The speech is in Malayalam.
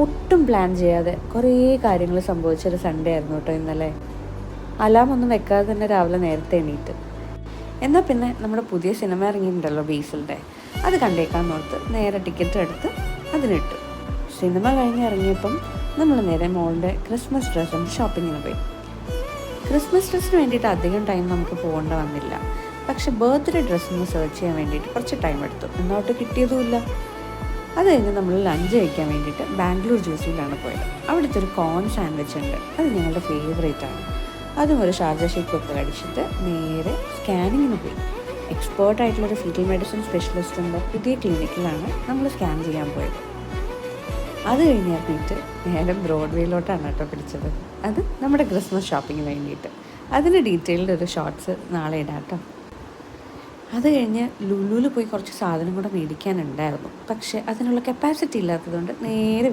ഒട്ടും പ്ലാൻ ചെയ്യാതെ കുറേ കാര്യങ്ങൾ സംഭവിച്ചൊരു സൺഡേ ആയിരുന്നു കേട്ടോ ഇന്നലെ. അലാം ഒന്നും വെക്കാതെ തന്നെ രാവിലെ നേരത്തെ എണീറ്റ്. എന്നാൽ പിന്നെ നമ്മുടെ പുതിയ സിനിമ ഇറങ്ങിയിട്ടുണ്ടല്ലോ ബേസിലിൻ്റെ, അത് കണ്ടേക്കാന്ന് ഓർത്ത് നേരെ ടിക്കറ്റ് എടുത്ത് അതിനിട്ടു. സിനിമ കഴിഞ്ഞ് ഇറങ്ങിയപ്പം നമ്മൾ നേരെ മോളുടെ ക്രിസ്മസ് ഡ്രസ്സിൻ്റെ ഷോപ്പിങ്ങിന് പോയി. ക്രിസ്മസ് ഡ്രസ്സിന് വേണ്ടിയിട്ട് അധികം ടൈം നമുക്ക് പോകേണ്ട വന്നില്ല. പക്ഷെ ബർത്ത്ഡേ ഡ്രസ്സൊന്ന് സെർച്ച് ചെയ്യാൻ വേണ്ടിയിട്ട് കുറച്ച് ടൈം എടുത്തു. എന്നോട്ട് കിട്ടിയതുമില്ല. അത് കഴിഞ്ഞ് നമ്മൾ ലഞ്ച് കഴിക്കാൻ വേണ്ടിയിട്ട് ബാംഗ്ലൂർ ജ്യൂസിലാണ് പോയത്. അവിടുത്തെ ഒരു കോൺ സാൻഡ്വിച്ച് ഉണ്ട്, അത് ഞങ്ങളുടെ ഫേവറേറ്റാണ്. അതും ഒരു ഷാർജ ഷേക്കൊക്കെ കഴിച്ചിട്ട് നേരെ സ്കാനിങ്ങിന് പോയി. എക്സ്പേർട്ടായിട്ടുള്ളൊരു ഫീറ്റൽ മെഡിസിൻ സ്പെഷ്യലിസ്റ്റിൻ്റെ പുതിയ ക്ലിനിക്കിലാണ് നമ്മൾ സ്കാൻ ചെയ്യാൻ പോയത്. അത് കഴിഞ്ഞ് ഇറങ്ങിയിട്ട് നേരെ ബ്രോഡ്വേയിലോട്ടാണ് കേട്ടോ പിടിച്ചത്. അത് നമ്മുടെ ക്രിസ്മസ് ഷോപ്പിങ്ങിന് വേണ്ടിയിട്ട്. അതിന് ഡീറ്റെയിൽഡ് ഒരു ഷോർട്സ് നാളെ ഇടാം കേട്ടോ. അത് കഴിഞ്ഞ് ലുലുവിൽ പോയി കുറച്ച് സാധനം കൂടെ മേടിക്കാനുണ്ടായിരുന്നു. പക്ഷേ അതിനുള്ള കപ്പാസിറ്റി ഇല്ലാത്തതുകൊണ്ട് നേരെ